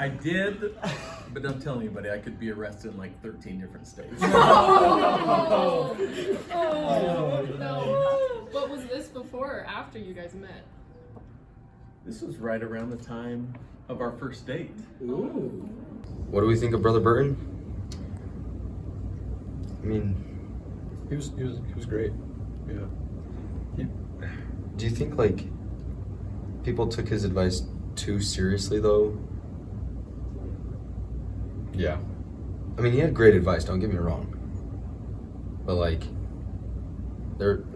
I did, but don't tell anybody. I could be arrested in like 13 different states. Oh, no. But was this before or after you guys met? This was right around the time of our first date. Ooh. What do we think of Brother Burton? I mean, He was great. Yeah. do you think like people took his advice too seriously though? Yeah. I mean, he had great advice, don't get me wrong. But like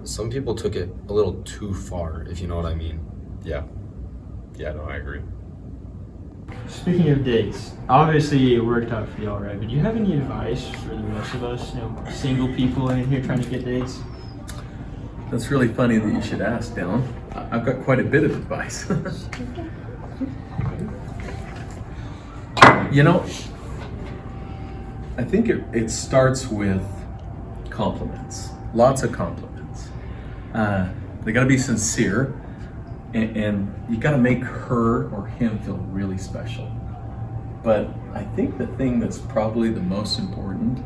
some people took it a little too far, if you know what I mean. Yeah. Yeah, no, I agree. Speaking of dates, obviously it worked out for y'all, right? But do you have any advice for the rest of us, single people in here trying to get dates? That's really funny that you should ask, Dylan. I've got quite a bit of advice. You know, I think it starts with compliments. Lots of compliments. They gotta be sincere, and you gotta make her or him feel really special. But I think the thing that's probably the most important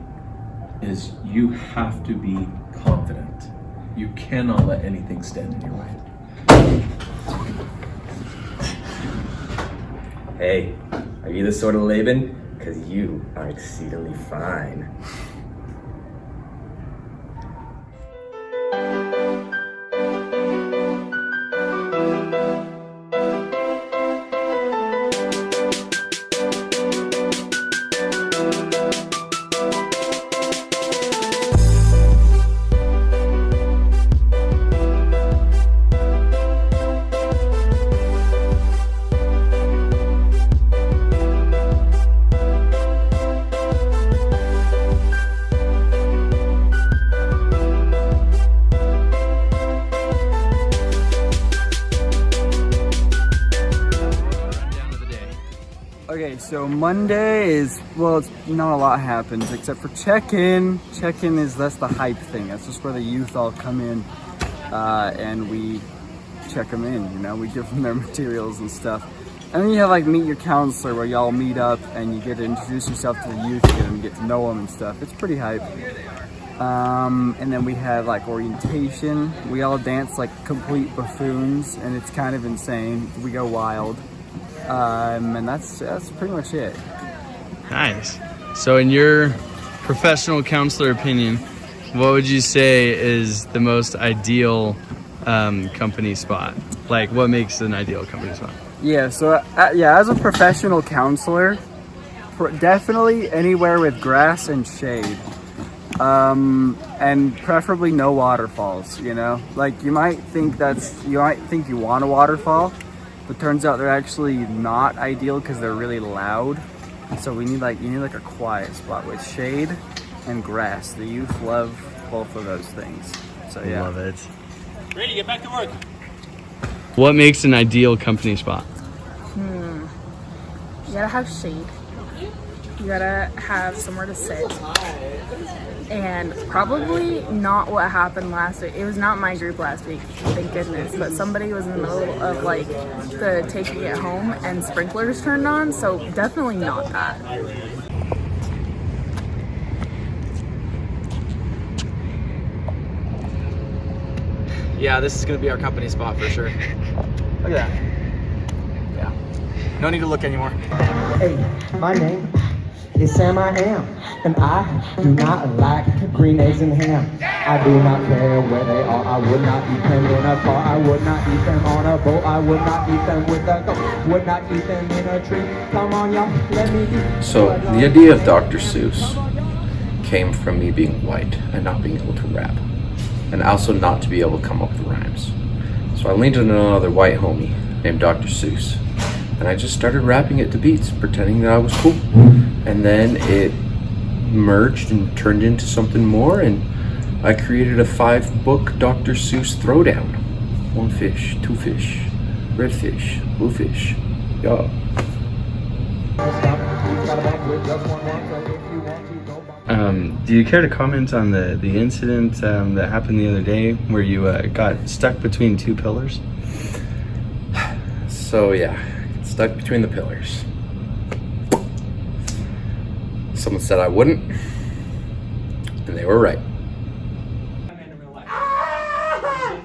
is you have to be confident. You cannot let anything stand in your way. Hey, are you the sort of Laban? Because you are exceedingly fine. Okay, so Monday is, well, it's not a lot happens except for check-in. Check-in that's the hype thing. That's just where the youth all come in and we check them in, we give them their materials and stuff. And then you have like meet your counselor where y'all meet up and you get to introduce yourself to the youth and get to know them and stuff. It's pretty hype. And then we have like orientation. We all dance like complete buffoons and it's kind of insane. We go wild. And that's pretty much it. Nice. So in your professional counselor opinion, what would you say is the most ideal company spot? Like what makes an ideal company spot? Yeah, so as a professional counselor, definitely anywhere with grass and shade. And preferably no waterfalls, Like you might think you want a waterfall, but turns out they're actually not ideal because they're really loud. So you need like a quiet spot with shade and grass. The youth love both of those things. So yeah. Love it. Ready, get back to work. What makes an ideal company spot? You gotta have shade. You gotta have somewhere to sit. And probably not what happened last week. It was not my group last week, thank goodness. But somebody was in the middle of like the taking it home and sprinklers turned on. So definitely not that. Yeah, this is gonna be our company spot for sure. Look at that. Yeah. No need to look anymore. Hey, my name is Sam I Am, and I do not like green eggs and ham. I do not care where they are. I would not eat them in a car. I would not eat them on a boat. I would not eat them with a goat. Would not eat them in a tree. Come on, y'all, let me eat. So the idea of Dr. Seuss came from me being white and not being able to rap, and also not to be able to come up with rhymes. So I leaned on another white homie named Dr. Seuss, and I just started rapping it to beats, pretending that I was cool. And then it merged and turned into something more, and I created a 5-book Dr. Seuss throwdown. 1 fish, 2 fish, red fish, blue fish. Yeah. Do you care to comment on the incident that happened the other day where you got stuck between 2 pillars? So yeah, stuck between the pillars. Someone said I wouldn't, and they were right.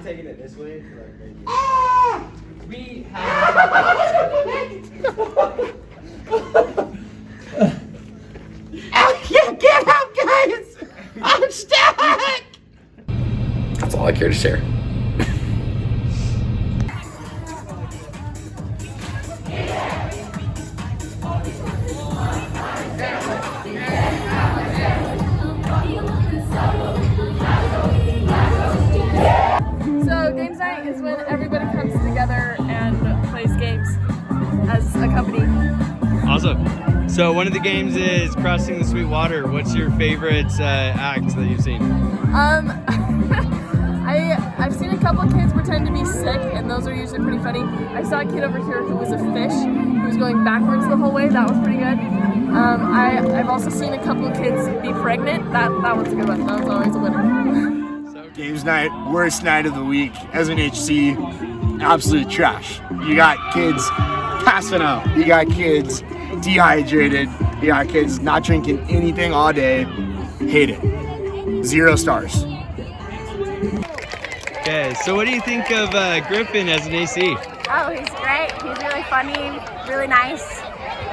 Taking it this way. We Get out, guys! I'm stuck! That's all I care to share. So games night is when everybody comes together and plays games as a company. Awesome. So one of the games is Crossing the Sweet Water. What's your favorite act that you've seen? I've seen a couple of kids pretend to be sick, and those are usually pretty funny. I saw a kid over here who was a fish, who was going backwards the whole way. That was pretty good. I've also seen a couple of kids be pregnant. That one's a good one. That was always a winner. Games night, worst night of the week. As an HC, absolute trash. You got kids passing out. You got kids dehydrated. You got kids not drinking anything all day. Hate it. 0 stars. Okay, so what do you think of Griffin as an AC? Oh, he's great. He's really funny, really nice.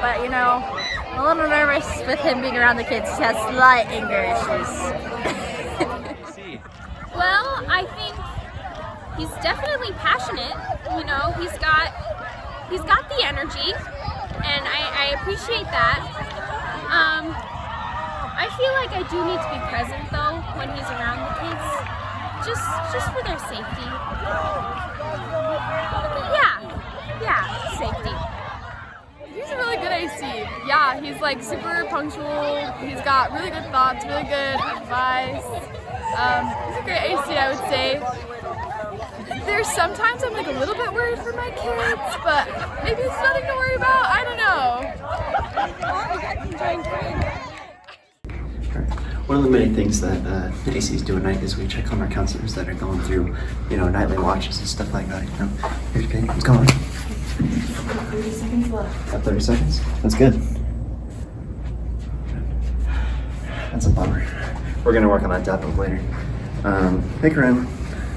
But, you know, I'm a little nervous with him being around the kids. He has slight anger issues. Well, I think he's definitely passionate. You know, he's got the energy, and I appreciate that. I feel like I do need to be present though when he's around the kids, just for their safety. Yeah, safety. He's a really good AC. Yeah, he's like super punctual. He's got really good thoughts, really good advice. He's a great AC, I would say. There's sometimes I'm like a little bit worried for my kids, but maybe it's nothing to worry about. I don't know. One of the many things that the ACs do at night is we check on our counselors that are going through, nightly watches and stuff like that. Here's your what's going on? 30 seconds left. Got 30 seconds? That's good. That's a bummer. We're gonna work on that depth later. Hey, Corinne.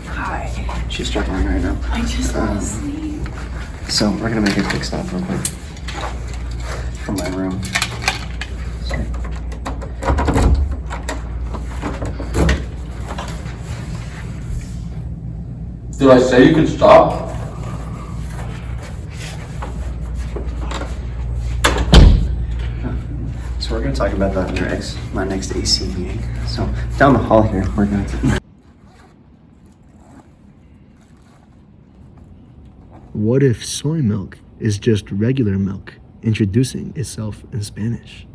Hi. She's struggling right now. I just fell asleep. So we're gonna make a quick stop real quick from my room. Sorry. Did I say you could stop? So we're gonna talk about that in my next AC meeting. So down the hall here, we're going to. What if soy milk is just regular milk, introducing itself in Spanish?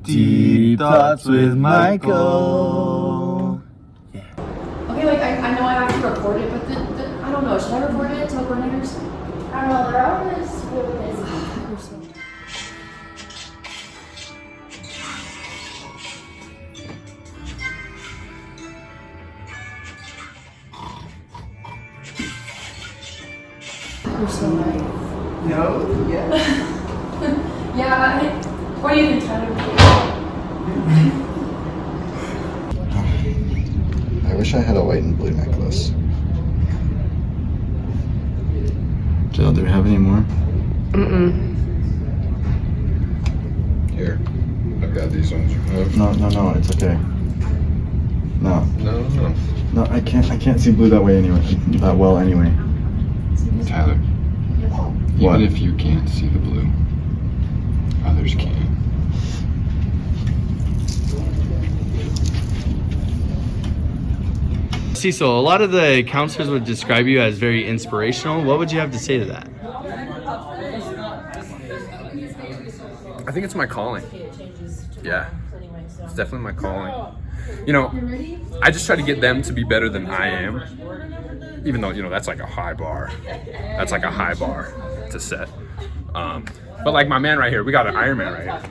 Deep Thoughts with Michael. Okay, like I know I have to record it, but I don't know. Should I record it? Tell coordinators? I don't know, they're always really busy. You're so right. No? Yeah. Yeah, what do you think, Tyler? I wish I had a white and blue necklace. Jill, do we have any more? Here, I've got these ones. No, it's okay. No, I can't see blue that way anyway. That well anyway. Tyler, What? even if you can't see the blue, others can. Cecil, a lot of the counselors would describe you as very inspirational. What would you have to say to that? I think it's my calling. Yeah, it's definitely my calling. I just try to get them to be better than I am. Even though, that's like a high bar. That's like a high bar to set. But like my man right here, we got an Iron Man right here.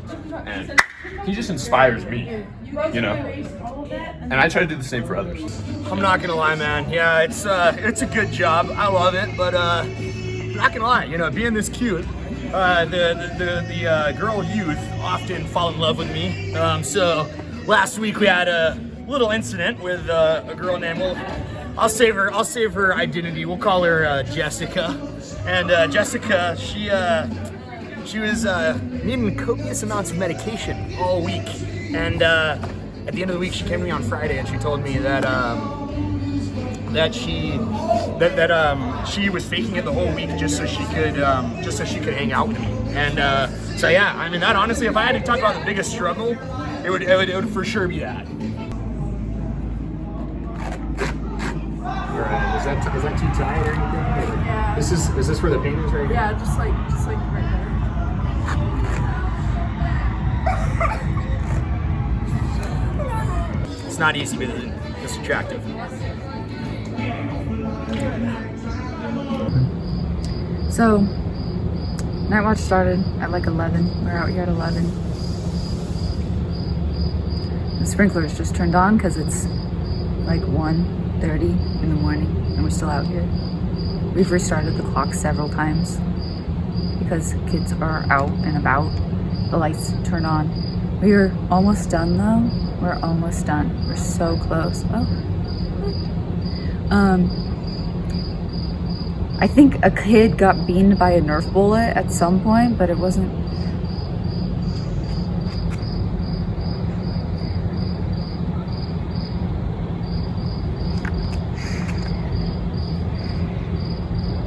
And he just inspires me, And I try to do the same for others. I'm not gonna lie, man. Yeah, it's a good job. I love it, but I'm not gonna lie. Being this cute the girl youth often fall in love with me. So last week we had a little incident with a girl named, well, I'll save her identity. We'll call her Jessica. And Jessica, she was needing copious amounts of medication all week. And at the end of the week, she came to me on Friday and she told me that she was faking it the whole week just so she could hang out with me. And so yeah, I mean, that honestly, if I had to talk about the biggest struggle, it would for sure be that. Right. Is that too tight or anything? Or Yeah. Is this where the pain is right here? Yeah, just like right there. It's not easy being this attractive. So, night watch started at like 11. We're out here at 11. The sprinklers just turned on because it's like 1:30 in the morning and we're still out here. We've restarted the clock several times because kids are out and about. The lights turn on. We're almost done though. We're almost done. We're so close. Oh. I think a kid got beamed by a Nerf bullet at some point, but it wasn't.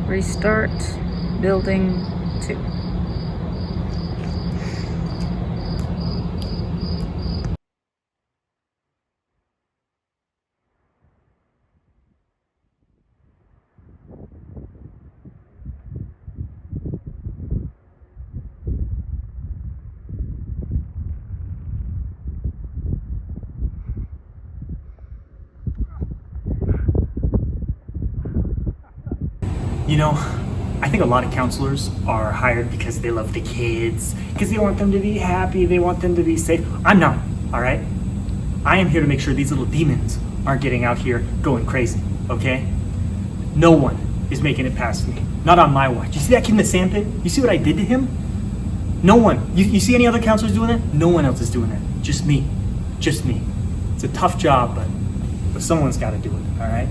Restart building 2. You know, I think a lot of counselors are hired because they love the kids, because they want them to be happy, they want them to be safe. I'm not, all right? I am here to make sure these little demons aren't getting out here going crazy, okay? No one is making it past me, not on my watch. You see that kid in the sandpit? You see what I did to him? No one. You see any other counselors doing that? No one else is doing that. Just me. Just me. It's a tough job, but someone's got to do it, all right?